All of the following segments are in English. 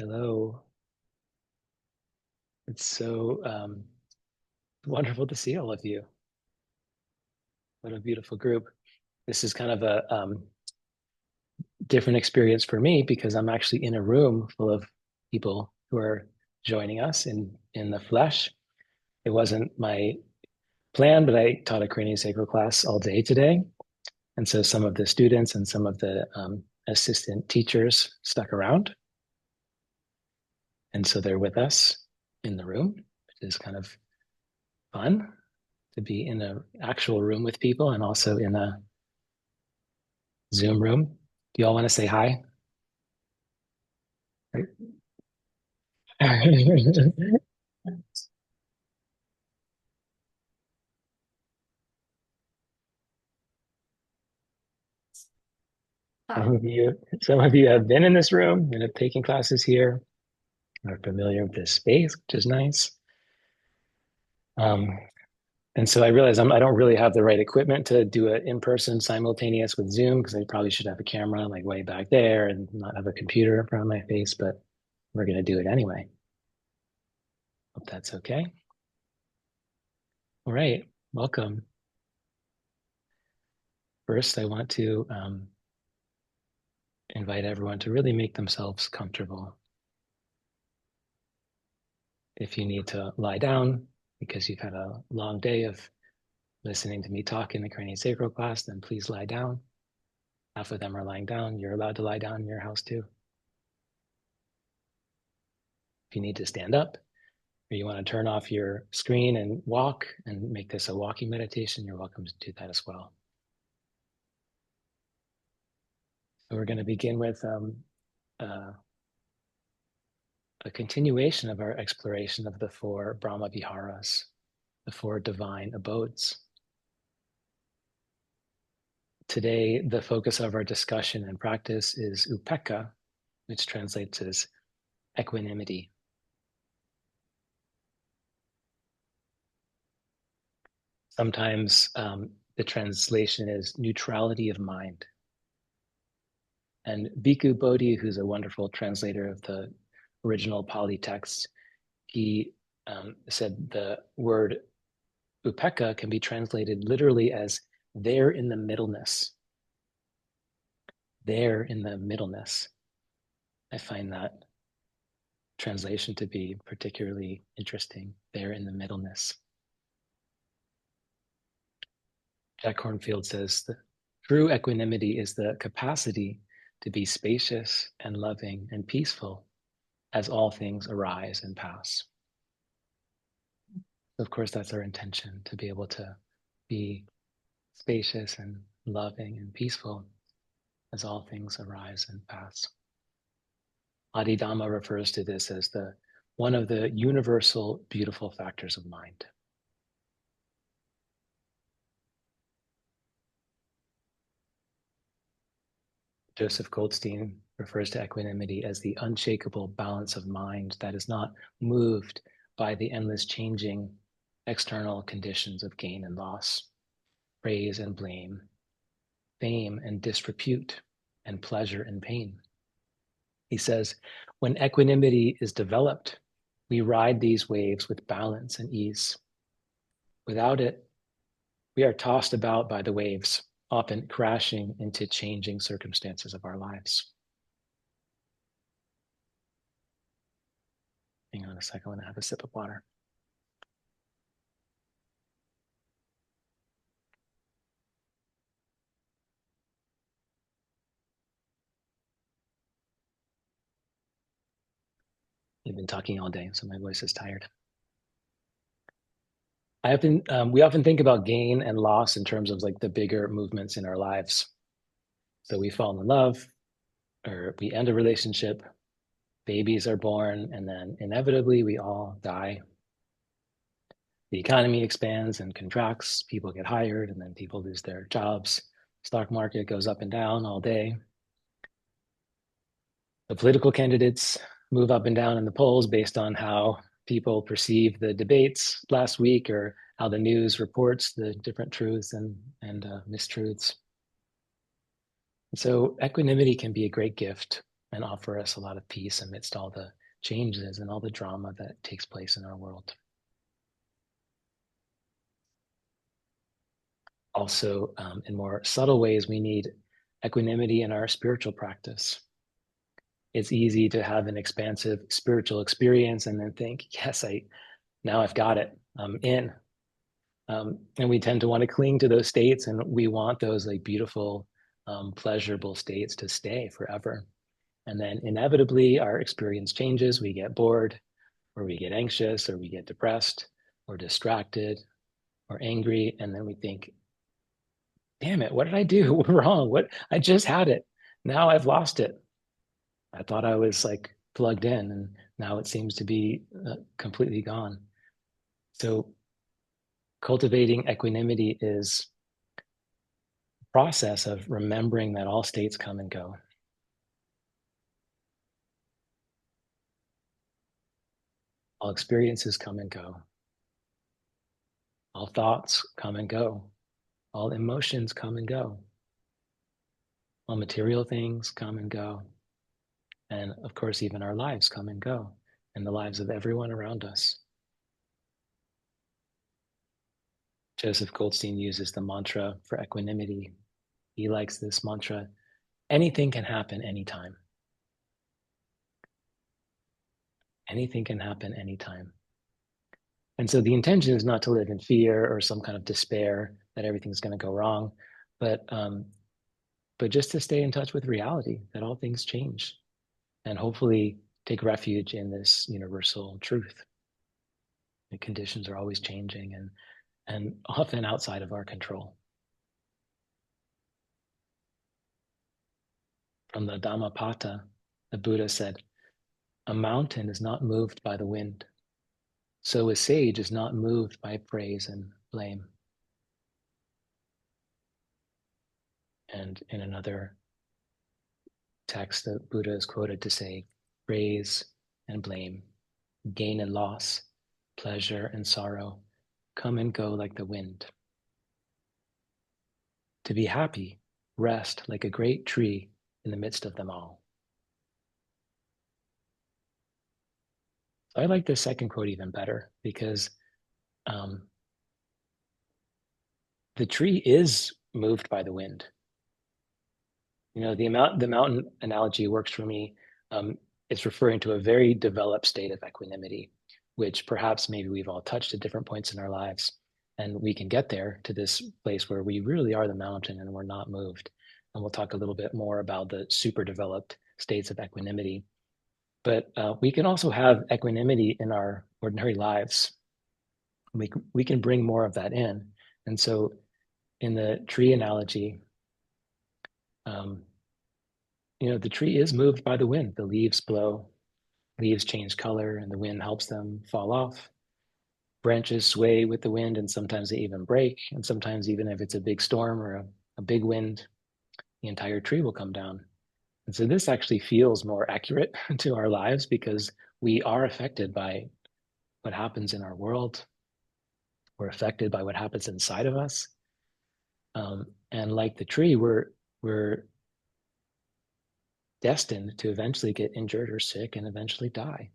Hello. It's so wonderful to see all of you. What a beautiful group. This is kind of a different experience for me because I'm actually in a room full of people who are joining us in the flesh. It wasn't my plan, but I taught a craniosacral class all day today. And so some of the students and some of the assistant teachers stuck around. And so they're with us in the room, which is kind of fun to be in an actual room with people and also in a Zoom room. Do you all want to say hi? Some of you have been in this room and have taken classes here, are familiar with this space, which is nice. Um, and so I realize I don't really have the right equipment to do it in person simultaneous with Zoom because I probably should have a camera like way back there and not have a computer in front of my face, but we're going to do it anyway. Hope that's okay. All right, welcome. First, I want to invite everyone to really make themselves comfortable. If you need to lie down because you've had a long day of listening to me talk in the craniosacral class, then please lie down. Half of them are lying down. You're allowed to lie down in your house too. If you need to stand up or you want to turn off your screen and walk and make this a walking meditation, you're welcome to do that as well. So we're going to begin with a continuation of our exploration of the four Brahma Viharas, the four divine abodes. Today, the focus of our discussion and practice is Upekkha, which translates as equanimity. Sometimes the translation is neutrality of mind. And Bhikkhu Bodhi, who's a wonderful translator of the original Pali text, he said the word Upekkha can be translated literally as there in the middleness. There in the middleness. I find that translation to be particularly interesting, there in the middleness. Jack Kornfield says the true equanimity is the capacity to be spacious and loving and peaceful as all things arise and pass. Of course, that's our intention, to be able to be spacious and loving and peaceful as all things arise and pass. Adidhamma refers to this as one of the universal beautiful factors of mind. Joseph Goldstein refers to equanimity as the unshakable balance of mind that is not moved by the endless changing external conditions of gain and loss, praise and blame, fame and disrepute, and pleasure and pain. He says, when equanimity is developed, we ride these waves with balance and ease. Without it, we are tossed about by the waves, often crashing into changing circumstances of our lives. Hang on a second, I want to have a sip of water. I've been talking all day, so my voice is tired. We often think about gain and loss in terms of like the bigger movements in our lives. So we fall in love, or we end a relationship, babies are born, and then inevitably we all die. The economy expands and contracts, people get hired, and then people lose their jobs. Stock market goes up and down all day. The political candidates move up and down in the polls based on how people perceive the debates last week or how the news reports the different truths and mistruths. So equanimity can be a great gift and offer us a lot of peace amidst all the changes and all the drama that takes place in our world. Also, in more subtle ways, we need equanimity in our spiritual practice. It's easy to have an expansive spiritual experience and then think, yes, now I've got it, I'm in. And we tend to want to cling to those states, and we want those like beautiful, pleasurable states to stay forever. And then inevitably our experience changes. We get bored, or we get anxious, or we get depressed, or distracted, or angry. And then we think, damn it, what did I do wrong? What, I just had it. Now I've lost it. I thought I was like plugged in, and now it seems to be completely gone. So cultivating equanimity is a process of remembering that all states come and go. All experiences come and go. All thoughts come and go. All emotions come and go. All material things come and go. And of course, even our lives come and go, and the lives of everyone around us. Joseph Goldstein uses the mantra for equanimity. He likes this mantra: anything can happen anytime. Anything can happen anytime. And so the intention is not to live in fear or some kind of despair that everything's going to go wrong, but just to stay in touch with reality, that all things change, and hopefully take refuge in this universal truth. The conditions are always changing and often outside of our control. From the Dhammapada, the Buddha said, "A mountain is not moved by the wind. So a sage is not moved by praise and blame." And in another text, the Buddha is quoted to say, "Praise and blame, gain and loss, pleasure and sorrow come and go like the wind. To be happy, rest like a great tree in the midst of them all." So I like this second quote even better, because um, the tree is moved by the wind. The mountain analogy works for me. It's referring to a very developed state of equanimity, which perhaps maybe we've all touched at different points in our lives. And we can get there to this place where we really are the mountain and we're not moved. And we'll talk a little bit more about the super developed states of equanimity. But we can also have equanimity in our ordinary lives. We can bring more of that in. And so in the tree analogy, the tree is moved by the wind. The leaves blow, leaves change color, and the wind helps them fall off. Branches sway with the wind, and sometimes they even break. And sometimes, even if it's a big storm or a big wind, the entire tree will come down. And so this actually feels more accurate to our lives, because we are affected by what happens in our world. We're affected by what happens inside of us. And like the tree, we're destined to eventually get injured or sick and eventually die.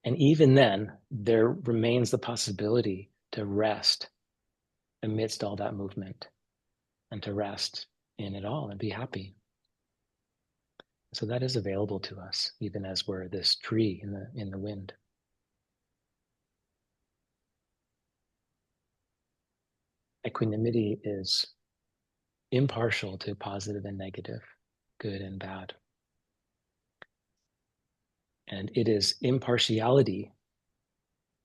And even then, there remains the possibility to rest amidst all that movement, and to rest in it all and be happy. So that is available to us, even as we're this tree in the wind. Equanimity is impartial to positive and negative, good and bad. And it is impartiality,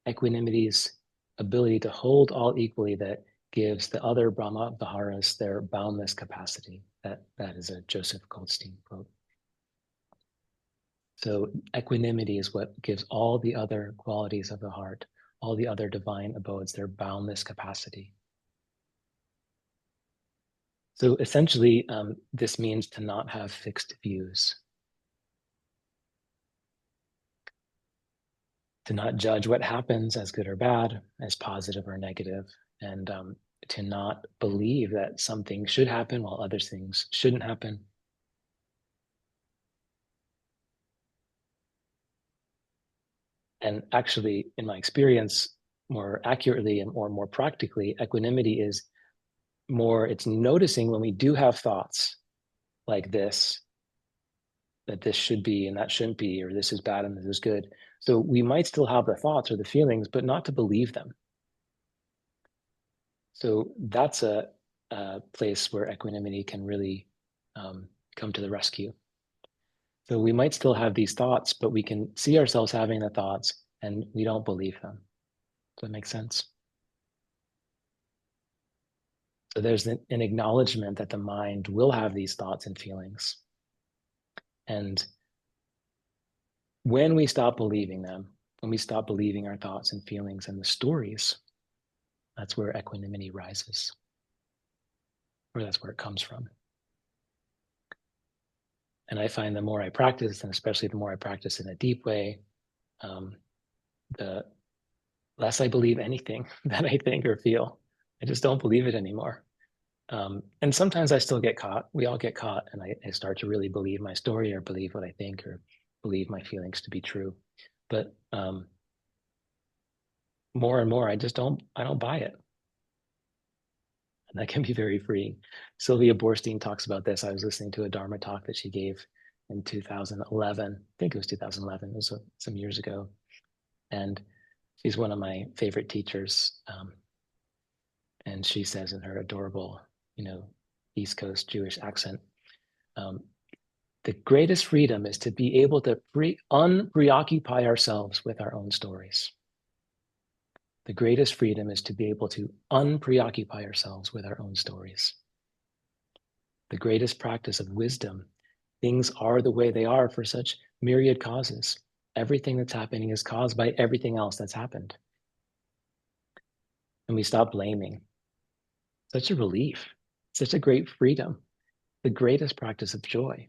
equanimity's ability to hold all equally, that gives the other Brahma Viharas their boundless capacity. That is a Joseph Goldstein quote. So equanimity is what gives all the other qualities of the heart, all the other divine abodes, their boundless capacity. So essentially, this means to not have fixed views, to not judge what happens as good or bad, as positive or negative, and to not believe that some things should happen while other things shouldn't happen. And actually, in my experience, more accurately and more practically, equanimity is more, it's noticing when we do have thoughts like this, that this should be and that shouldn't be, or this is bad and this is good. So we might still have the thoughts or the feelings, but not to believe them. So that's a place where equanimity can really come to the rescue. So we might still have these thoughts, but we can see ourselves having the thoughts and we don't believe them. Does that make sense? So there's an acknowledgement that the mind will have these thoughts and feelings. And when we stop believing them, when we stop believing our thoughts and feelings and the stories, that's where equanimity rises, or that's where it comes from. And I find the more I practice, and especially the more I practice in a deep way, the less I believe anything that I think or feel. I just don't believe it anymore. And sometimes I still get caught. We all get caught, and I start to really believe my story or believe what I think or believe my feelings to be true. But more and more, I don't buy it. And that can be very freeing. Sylvia Boorstein talks about this. I was listening to a Dharma talk that she gave in 2011. I think it was 2011. It was some years ago. And she's one of my favorite teachers. And she says in her adorable, East Coast Jewish accent, the greatest freedom is to be able to unpreoccupy ourselves with our own stories. The greatest freedom is to be able to unpreoccupy ourselves with our own stories. The greatest practice of wisdom, things are the way they are for such myriad causes. Everything that's happening is caused by everything else that's happened. And we stop blaming. Such a relief, such a great freedom, the greatest practice of joy.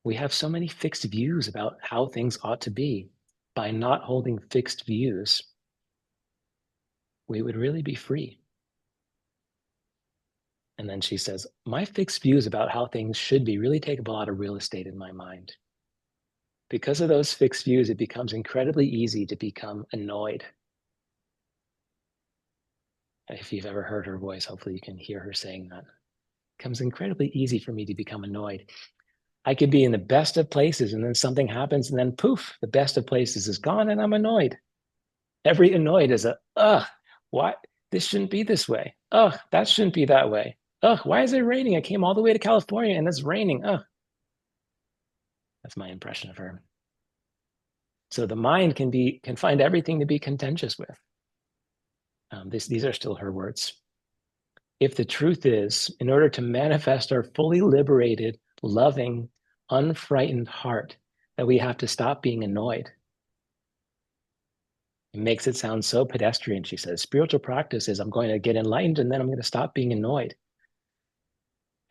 We have so many fixed views about how things ought to be. By not holding fixed views, we would really be free. And then she says, my fixed views about how things should be really take up a lot of real estate in my mind. Because of those fixed views, it becomes incredibly easy to become annoyed. If you've ever heard her voice, hopefully you can hear her saying that. It becomes incredibly easy for me to become annoyed. I could be in the best of places and then something happens and then poof, the best of places is gone and I'm annoyed. Every annoyed is why? This shouldn't be this way. That shouldn't be that way. Why is it raining? I came all the way to California and it's raining. That's my impression of her. So the mind can find everything to be contentious with. These are still her words. If the truth is, in order to manifest our fully liberated, loving, unfrightened heart, that we have to stop being annoyed. It makes it sound so pedestrian, she says. Spiritual practice is I'm going to get enlightened and then I'm going to stop being annoyed.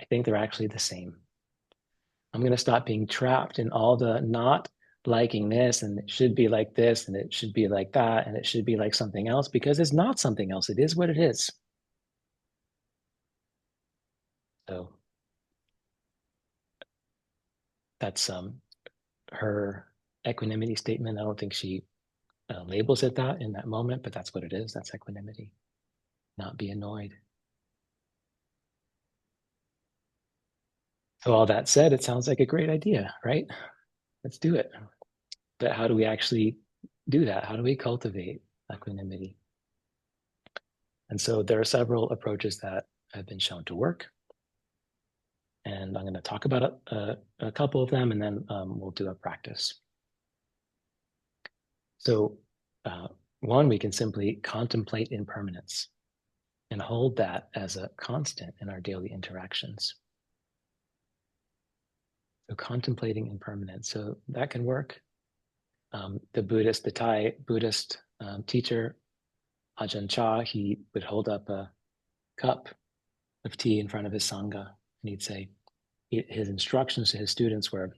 I think they're actually the same. I'm going to stop being trapped in all the not liking this and it should be like this and it should be like that and it should be like something else because it's not something else. It is what it is. So that's her equanimity statement. I don't think she labels it that in that moment, but that's what it is. That's equanimity. Not be annoyed. So all that said, it sounds like a great idea, right? Let's do it. But how do we actually do that? How do we cultivate equanimity? And so there are several approaches that have been shown to work. And I'm going to talk about a couple of them, and then we'll do a practice. So one, we can simply contemplate impermanence and hold that as a constant in our daily interactions. So contemplating impermanence. So that can work. The Thai Buddhist teacher, Ajahn Chah, he would hold up a cup of tea in front of his Sangha, and he'd say, his instructions to his students were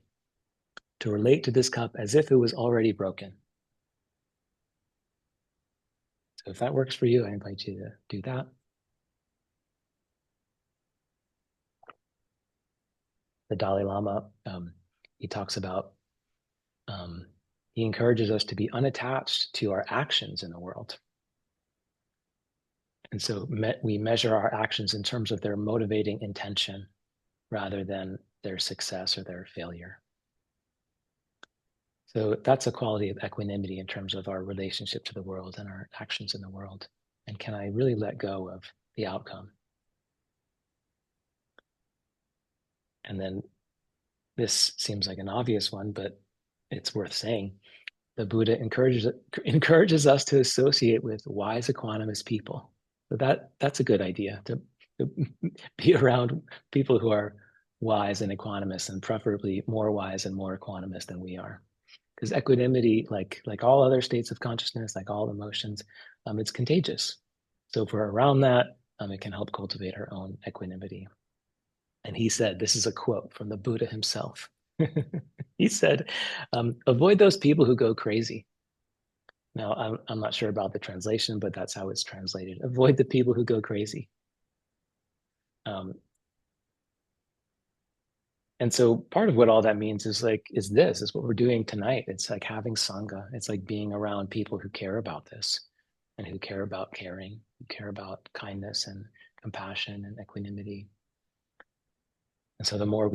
to relate to this cup as if it was already broken. So if that works for you, I invite you to do that. The Dalai Lama, he talks about He encourages us to be unattached to our actions in the world. And so we measure our actions in terms of their motivating intention rather than their success or their failure. So that's a quality of equanimity in terms of our relationship to the world and our actions in the world. And can I really let go of the outcome? And then this seems like an obvious one, but it's worth saying. The Buddha encourages us to associate with wise, equanimous people. So that's a good idea, to be around people who are wise and equanimous, and preferably more wise and more equanimous than we are. Because equanimity, like all other states of consciousness, like all emotions, it's contagious. So if we're around that, it can help cultivate our own equanimity. And he said, this is a quote from the Buddha himself. He said, avoid those people who go crazy. Now, I'm not sure about the translation, but that's how it's translated. Avoid the people who go crazy. Um, and so part of what all that means is what we're doing tonight. It's like having Sangha. It's like being around people who care about this and who care about caring, who care about kindness and compassion and equanimity. And so the more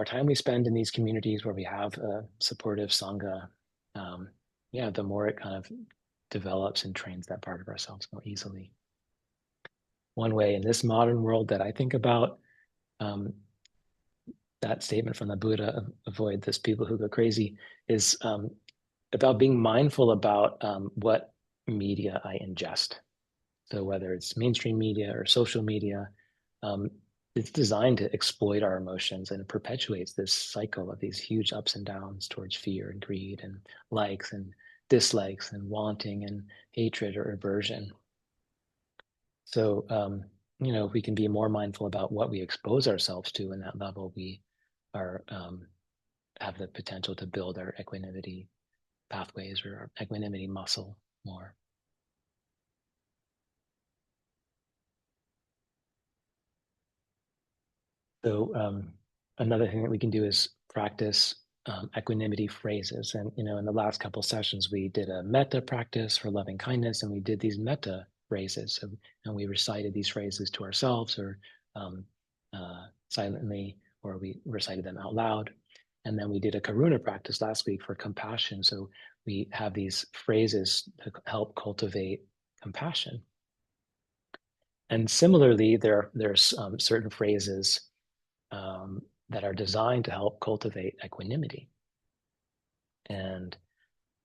time we spend in these communities where we have a supportive Sangha, the more it kind of develops and trains that part of ourselves more easily. One way in this modern world that I think about that statement from the Buddha, avoid this people who go crazy, is about being mindful about what media I ingest. So whether it's mainstream media or social media, it's designed to exploit our emotions, and it perpetuates this cycle of these huge ups and downs towards fear and greed and likes and dislikes and wanting and hatred or aversion. So, if we can be more mindful about what we expose ourselves to in that level, we are have the potential to build our equanimity pathways or our equanimity muscle more. So another thing that we can do is practice equanimity phrases. And in the last couple sessions, we did a metta practice for loving kindness, and we did these metta phrases. So, and we recited these phrases to ourselves, or silently, or we recited them out loud. And then we did a karuna practice last week for compassion. So we have these phrases to help cultivate compassion. And similarly, there's certain phrases that are designed to help cultivate equanimity. And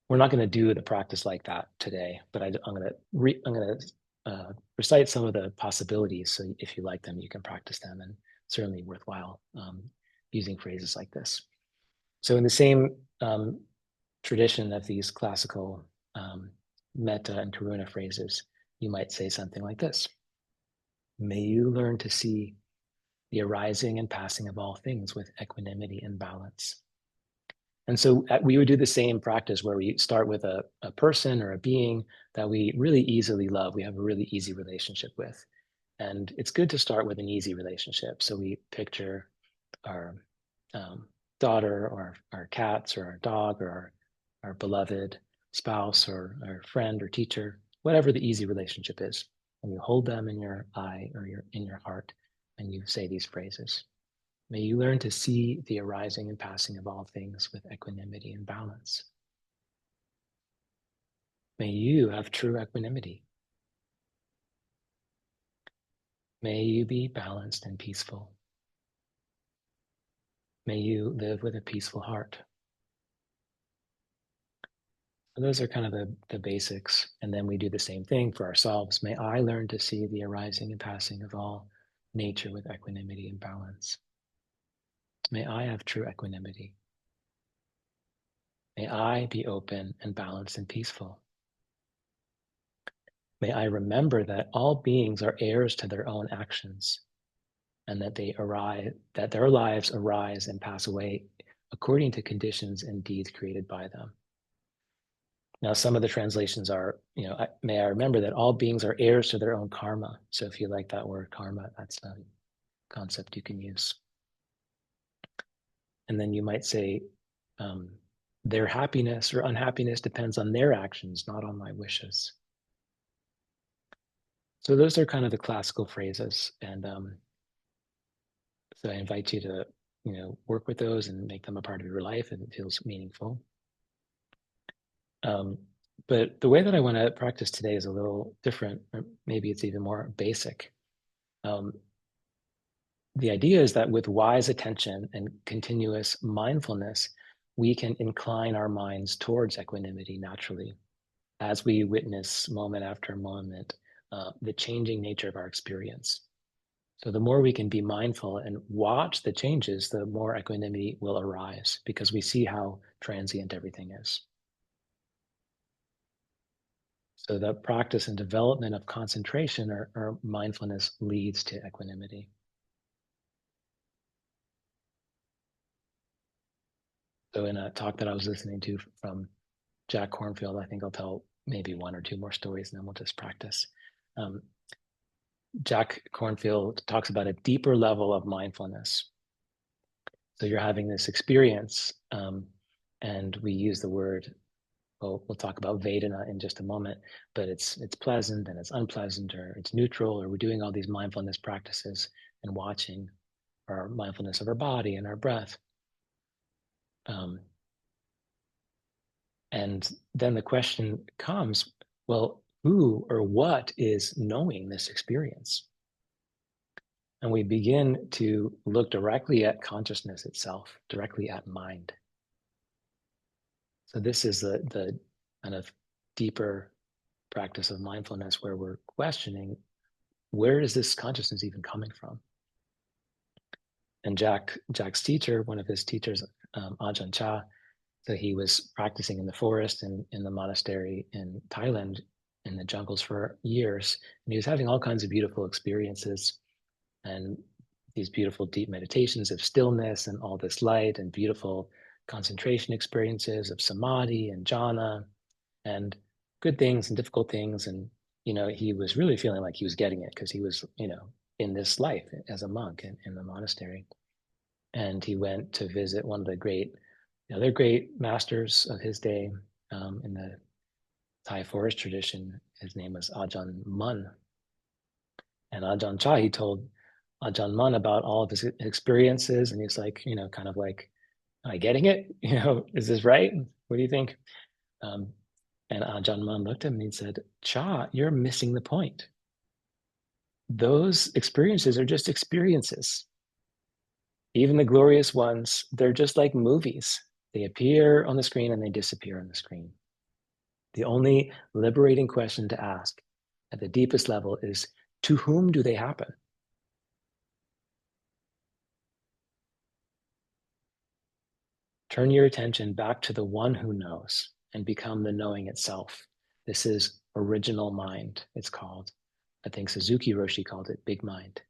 we're not going to do the practice like that today, but I'm going to recite some of the possibilities. So if you like them, you can practice them, and certainly worthwhile using phrases like this. So in the same tradition of these classical metta and karuna phrases, you might say something like this: May you learn to see the arising and passing of all things with equanimity and balance. And so we would do the same practice where we start with a person or a being that we really easily love, we have a really easy relationship with. And it's good to start with an easy relationship. So we picture our daughter or our cats or our dog or our beloved spouse or our friend or teacher, whatever the easy relationship is. And you hold them in your eye or in your heart, and you say these phrases. May you learn to see the arising and passing of all things with equanimity and balance. May you have true equanimity. May you be balanced and peaceful. May you live with a peaceful heart. So those are kind of the basics. And then we do the same thing for ourselves. May I learn to see the arising and passing of all nature with equanimity and balance. May I have true equanimity. May I be open and balanced and peaceful. May I remember that all beings are heirs to their own actions, and that their lives arise and pass away according to conditions and deeds created by them. Now, some of the translations are, may I remember that all beings are heirs to their own karma. So if you like that word karma, that's a concept you can use. And then you might say, Their happiness or unhappiness depends on their actions, not on my wishes. So those are kind of the classical phrases, and so I invite you to, work with those and make them a part of your life, and it feels meaningful. Um, but the way that I want to practice today is a little different, or maybe it's even more basic. Um, the idea is that with wise attention and continuous mindfulness, we can incline our minds towards equanimity naturally as we witness moment after moment the changing nature of our experience. So the more we can be mindful and watch the changes, the more equanimity will arise because we see how transient everything is. So the practice and development of concentration or mindfulness leads to equanimity. So in a talk that I was listening to from Jack Kornfield, I think I'll tell maybe one or two more stories and then we'll just practice. Um, Jack Kornfield talks about a deeper level of mindfulness. So you're having this experience, and we use the word. Well, we'll talk about Vedana in just a moment, but it's pleasant and it's unpleasant, or it's neutral, or we're doing all these mindfulness practices and watching our mindfulness of our body and our breath. Um, and then the question comes, well, who or what is knowing this experience? And we begin to look directly at consciousness itself, directly at mind. So this is the kind of deeper practice of mindfulness where we're questioning, where is this consciousness even coming from? And Jack's teacher, one of his teachers, Ajahn Chah, so he was practicing in the forest and in the monastery in Thailand in the jungles for years. And he was having all kinds of beautiful experiences and these beautiful deep meditations of stillness and all this light and beautiful concentration experiences of samadhi and jhana and good things and difficult things. And, he was really feeling like he was getting it because he was, in this life as a monk in the monastery. And he went to visit one of the other great masters of his day in the Thai forest tradition. His name was Ajahn Mun. And Ajahn Chah, he told Ajahn Mun about all of his experiences. And he's like, kind of like, am I getting it? Is this right? What do you think? Um, and Ajahn Mun looked at him and he said, Cha, you're missing the point. Those experiences are just experiences. Even the glorious ones, they're just like movies. They appear on the screen and they disappear on the screen. The only liberating question to ask at the deepest level is, to whom do they happen? Turn your attention back to the one who knows and become the knowing itself. This is original mind, it's called. I think Suzuki Roshi called it big mind.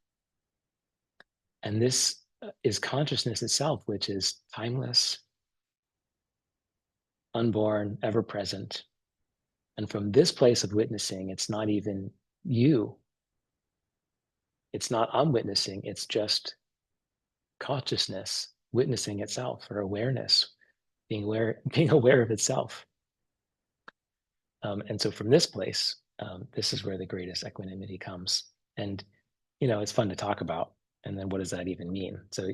And this is consciousness itself, which is timeless, unborn, ever present. And from this place of witnessing, it's not even you. It's not I'm witnessing, it's just consciousness witnessing itself, or awareness, being aware of itself. And so from this place, this is where the greatest equanimity comes. And, it's fun to talk about. And then what does that even mean? So,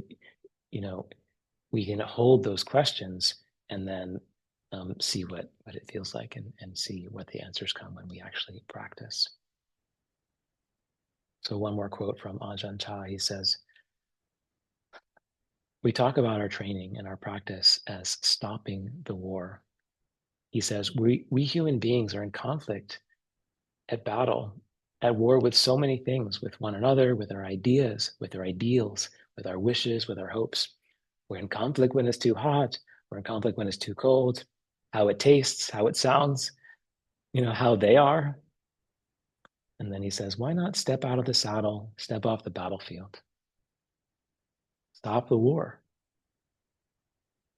you know, we can hold those questions and then see what it feels like and see what the answers come when we actually practice. So one more quote from Ajahn Chah. He says, we talk about our training and our practice as stopping the war. He says, we human beings are in conflict, at battle, at war with so many things, with one another, with our ideas, with our ideals, with our wishes, with our hopes. We're in conflict when it's too hot. We're in conflict when it's too cold, how it tastes, how it sounds, how they are. And then he says, why not step out of the saddle, step off the battlefield, stop the war,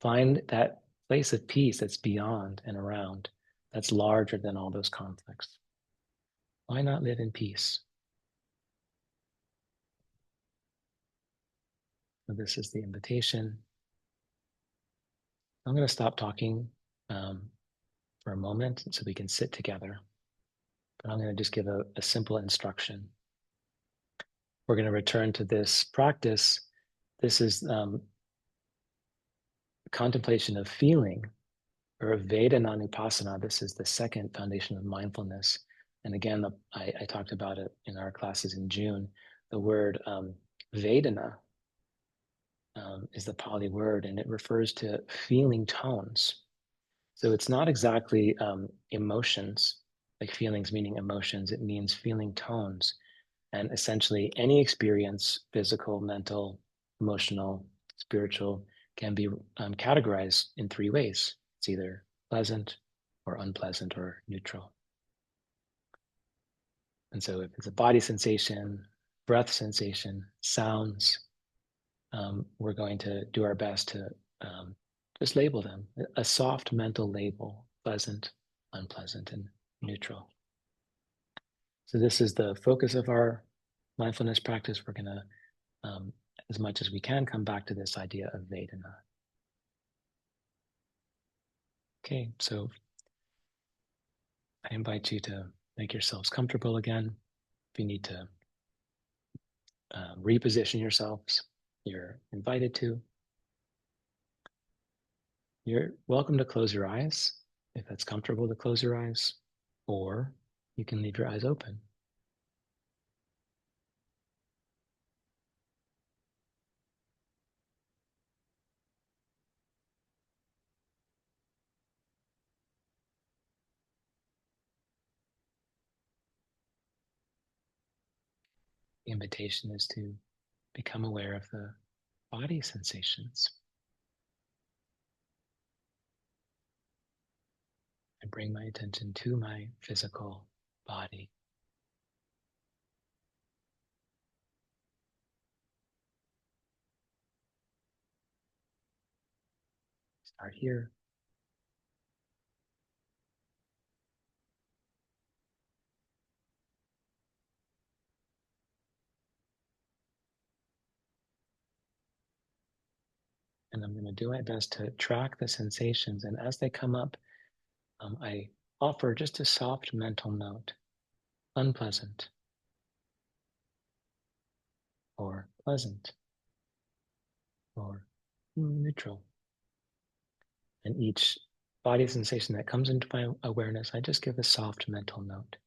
find that place of peace that's beyond and around, that's larger than all those conflicts. Why not live in peace? So this is the invitation. I'm going to stop talking um, for a moment so we can sit together. But I'm going to just give a simple instruction. We're going to return to this practice. This is contemplation of feeling, or Vedananupasana. This is the second foundation of mindfulness. And again, I talked about it in our classes in June. The word Vedana is the Pali word, and it refers to feeling tones. So it's not exactly emotions, like feelings meaning emotions. It means feeling tones. And essentially, any experience, physical, mental, emotional, spiritual, can be categorized in three ways. It's either pleasant or unpleasant or neutral. And so, if it's a body sensation, breath sensation, sounds, we're going to do our best to just label them a soft mental label: pleasant, unpleasant, and neutral. So, this is the focus of our mindfulness practice. We're going to as much as we can, come back to this idea of Vedana. Okay, so I invite you to make yourselves comfortable again. If you need to reposition yourselves, you're invited to. You're welcome to close your eyes if it's comfortable to close your eyes, or you can leave your eyes open. The invitation is to become aware of the body sensations. I bring my attention to my physical body. Start here. And I'm going to do my best to track the sensations. And as they come up, I offer just a soft mental note: unpleasant, or pleasant, or neutral. And each body sensation that comes into my awareness, I just give a soft mental note.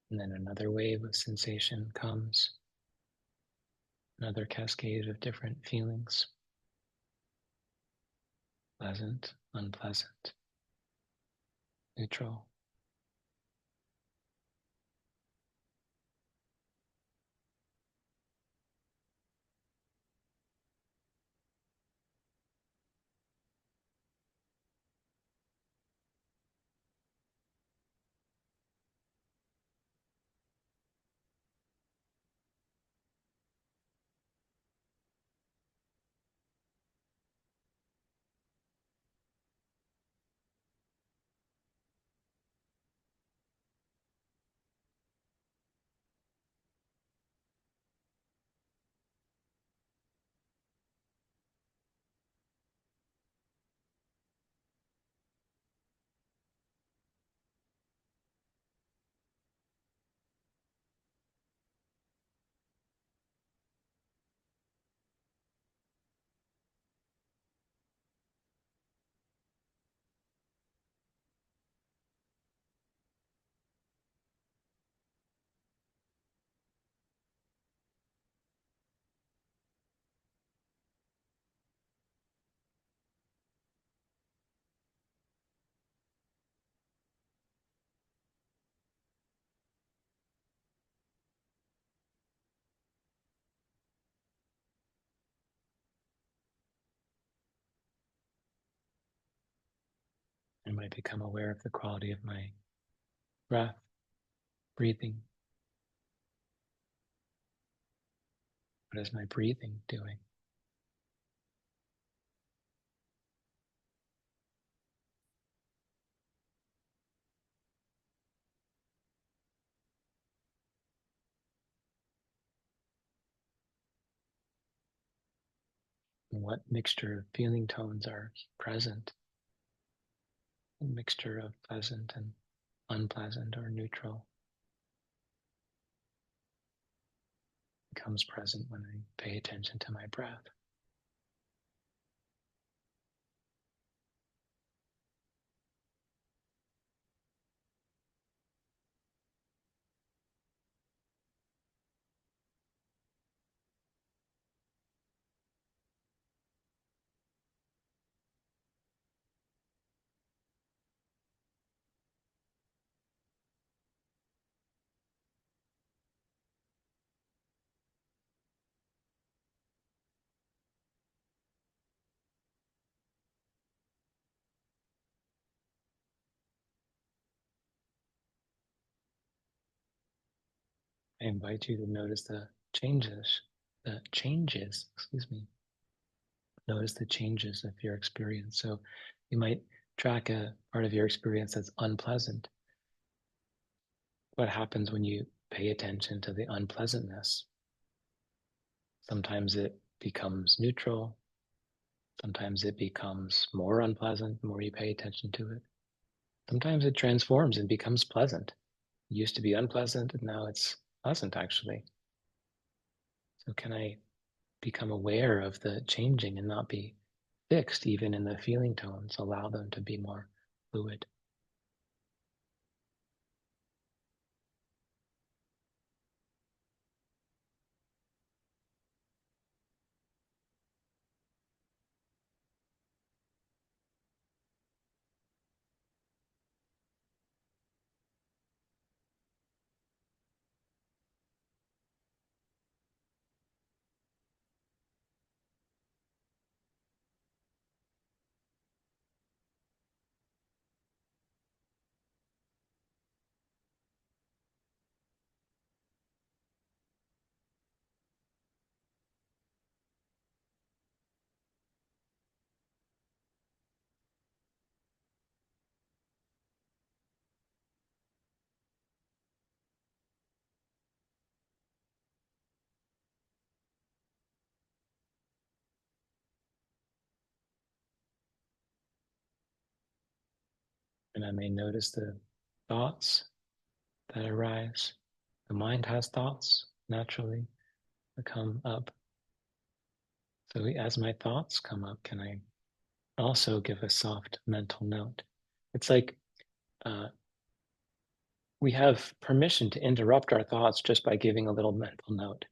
And then another wave of sensation comes, another cascade of different feelings: pleasant, unpleasant, neutral. I might become aware of the quality of my breath, breathing. What is my breathing doing? And what mixture of feeling tones are present? A mixture of pleasant and unpleasant or neutral becomes present when I pay attention to my breath. I invite you to notice excuse me, notice the changes of your experience. So you might track a part of your experience that's unpleasant. What happens when you pay attention to the unpleasantness? Sometimes it becomes neutral. Sometimes it becomes more unpleasant the more you pay attention to it. Sometimes it transforms and becomes pleasant. It used to be unpleasant and now it's pleasant actually. So can I become aware of the changing and not be fixed even in the feeling tones, allow them to be more fluid? And I may notice the thoughts that arise. The mind has thoughts naturally that come up. So as my thoughts come up, can I also give a soft mental note? It's like uh, we have permission to interrupt our thoughts just by giving a little mental note.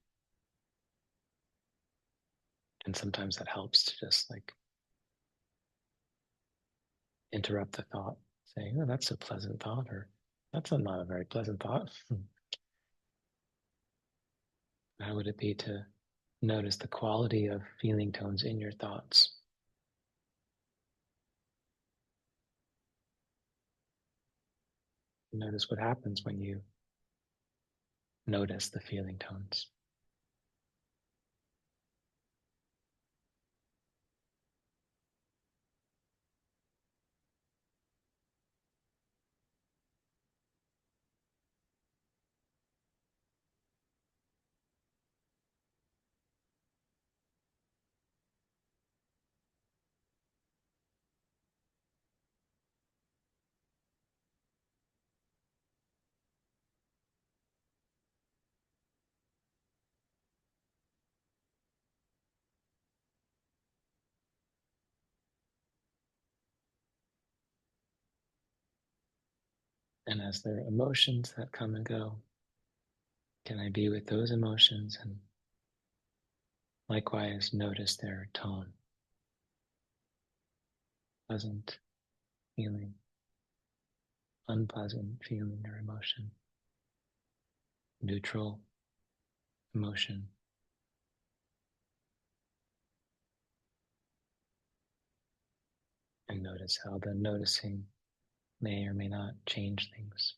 And sometimes that helps to just like interrupt the thought, saying, oh, that's a pleasant thought, or that's not a very pleasant thought. How would it be to notice the quality of feeling tones in your thoughts? Notice what happens when you notice the feeling tones. And as there are emotions that come and go, can I be with those emotions and likewise notice their tone? Pleasant feeling, unpleasant feeling or emotion, neutral emotion. And notice how the noticing may or may not change things.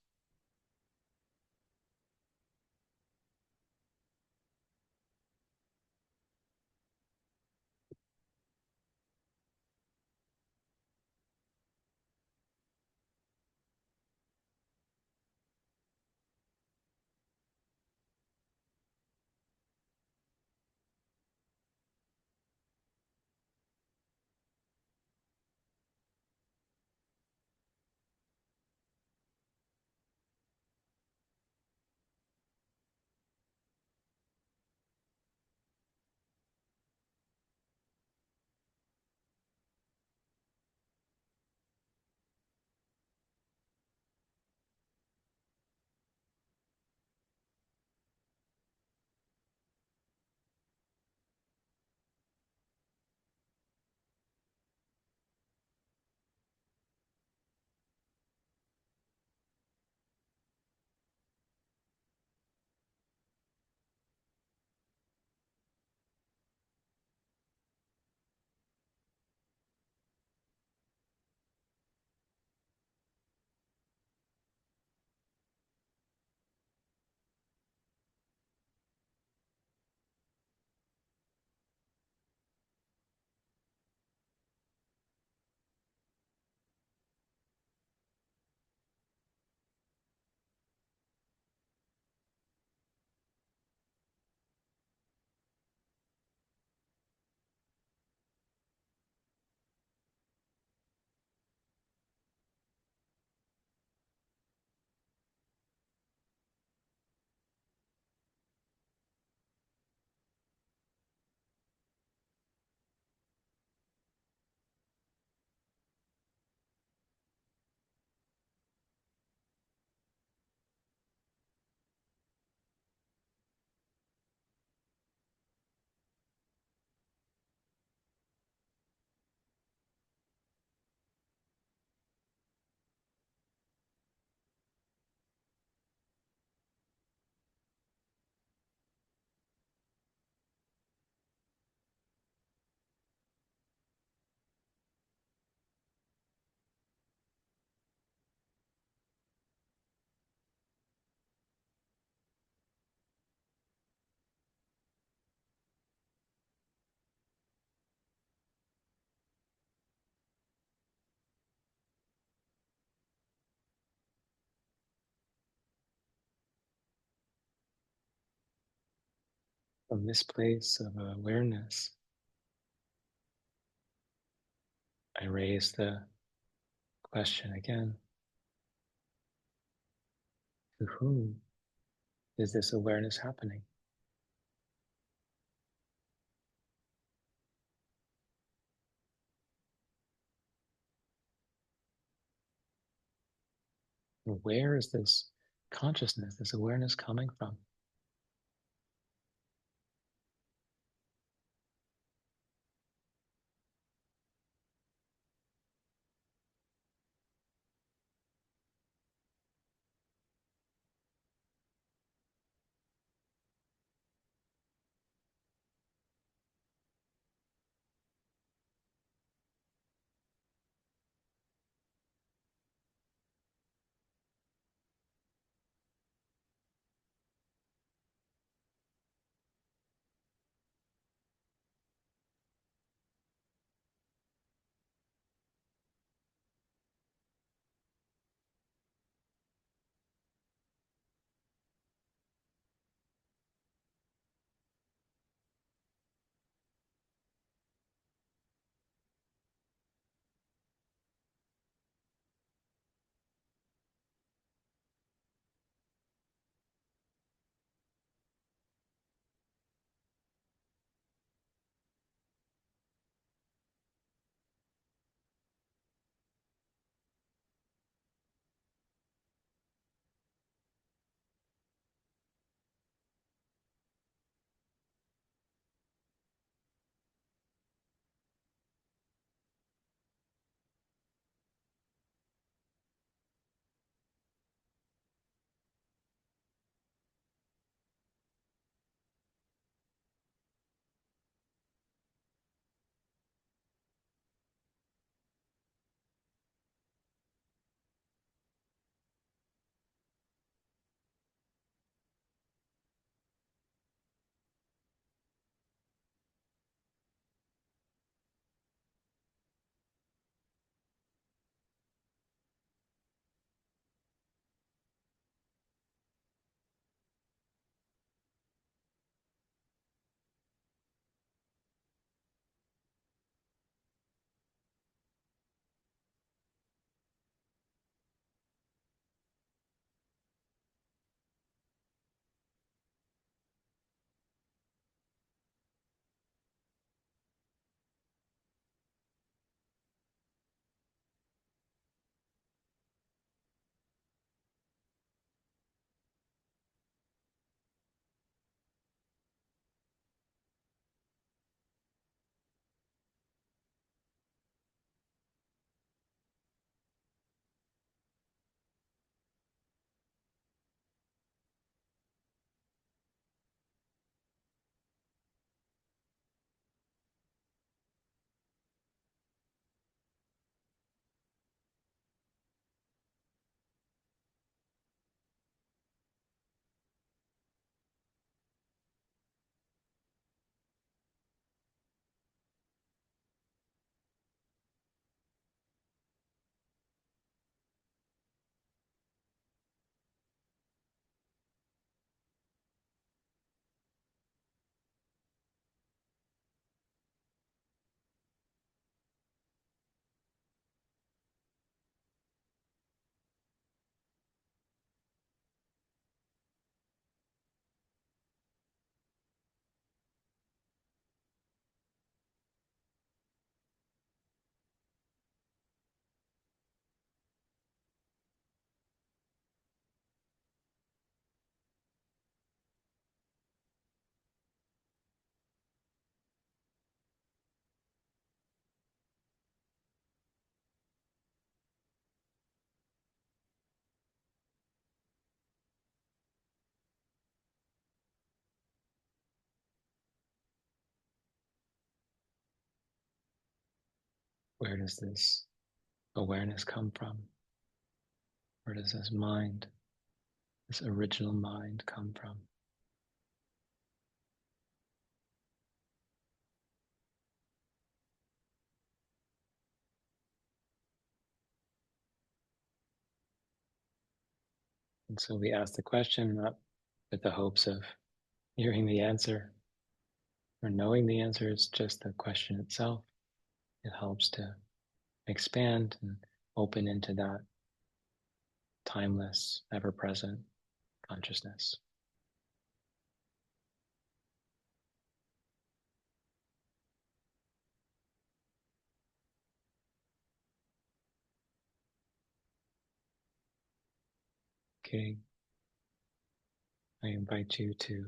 From this place of awareness, I raise the question again: to whom is this awareness happening? Where is this consciousness, this awareness coming from? Where does this awareness come from? Where does this mind, this original mind, come from? And so we ask the question not with the hopes of hearing the answer or knowing the answer, it's just the question itself. It helps to expand and open into that timeless, ever present consciousness. Okay, I invite you to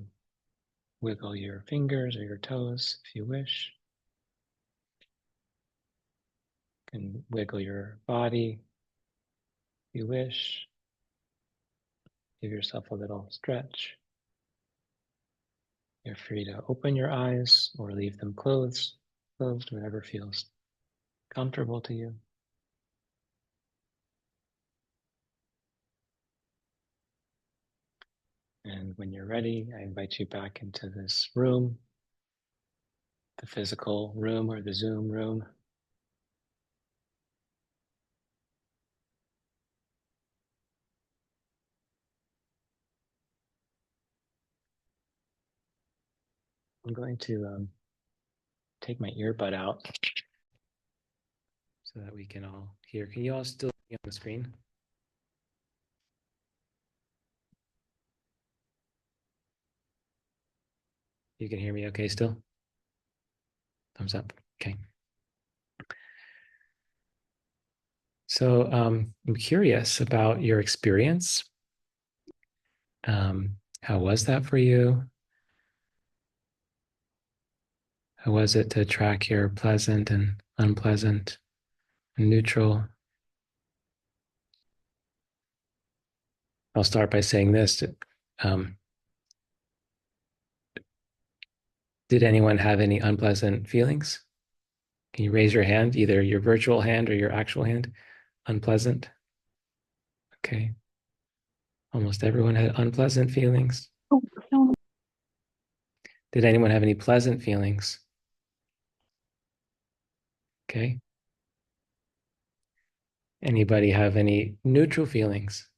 wiggle your fingers or your toes if you wish. You can wiggle your body if you wish. Give yourself a little stretch. You're free to open your eyes or leave them closed, whatever feels comfortable to you. And when you're ready, I invite you back into this room, the physical room or the Zoom room. I'm going to take my earbud out so that we can all hear. Can you all still see on the screen? You can hear me okay still? Thumbs up. Okay. So I'm curious about your experience. How was that for you? How was it to track your pleasant and unpleasant and neutral? I'll start by saying this. Um, did anyone have any unpleasant feelings? Can you raise your hand, either your virtual hand or your actual hand? Unpleasant? Okay. Almost everyone had unpleasant feelings. Did anyone have any pleasant feelings? Okay. Anybody have any neutral feelings?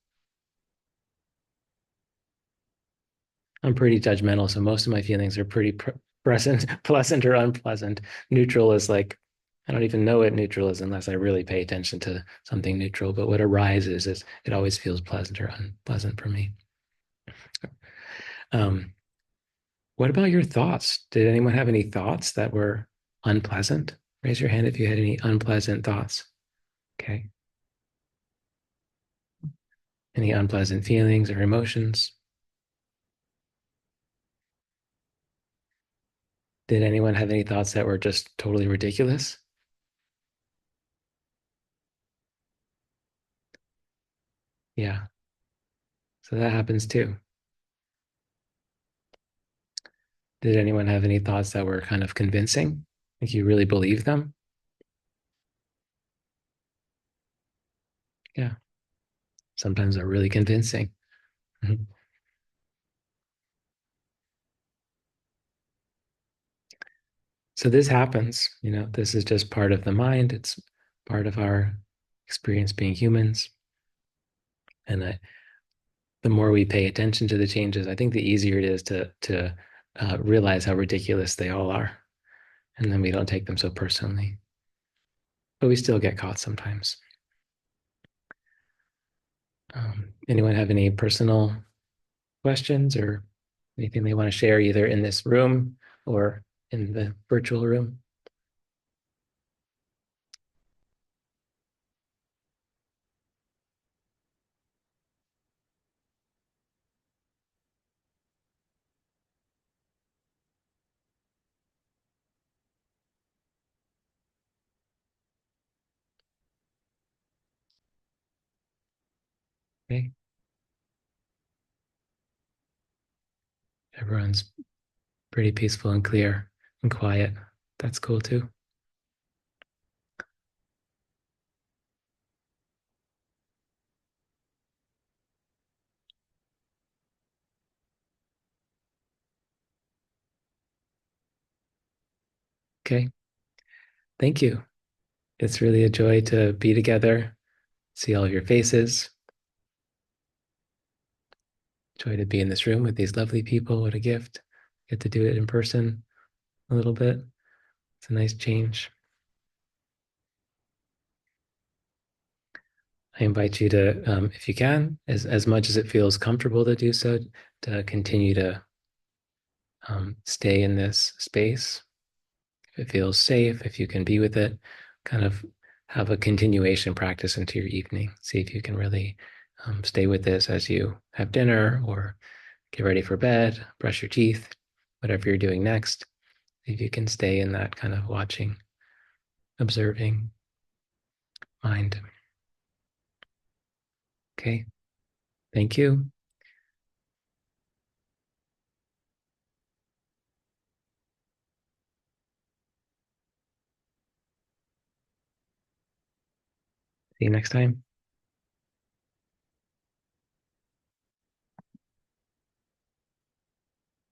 I'm pretty judgmental, so most of my feelings are pretty present, pleasant or unpleasant. Neutral is like, I don't even know what neutral is unless I really pay attention to something neutral. But what arises is it always feels pleasant or unpleasant for me. Um, what about your thoughts? Did anyone have any thoughts that were unpleasant? Raise your hand if you had any unpleasant thoughts. Okay. Any unpleasant feelings or emotions? Did anyone have any thoughts that were just totally ridiculous? Yeah. So that happens too. Did anyone have any thoughts that were kind of convincing? Like you really believe them? Yeah. Sometimes they're really convincing. Mhm. So this happens, this is just part of the mind. It's part of our experience being humans. And the more we pay attention to the changes, I think the easier it is to realize how ridiculous they all are. And then we don't take them so personally. But we still get caught sometimes. Anyone have any personal questions or anything they want to share either in this room or in the virtual room? Okay. Everyone's pretty peaceful and clear and quiet. That's cool too. Okay. Thank you. It's really a joy to be together, see all of your faces. Joy to be in this room with these lovely people. What a gift. Get to do it in person a little bit. It's a nice change. I invite you to, if you can, as much as it feels comfortable to do so, to continue to stay in this space. If it feels safe, if you can be with it, kind of have a continuation practice into your evening. See if you can really stay with this as you have dinner or get ready for bed, brush your teeth, whatever you're doing next. If you can stay in that kind of watching, observing mind. Okay. Thank you. See you next time.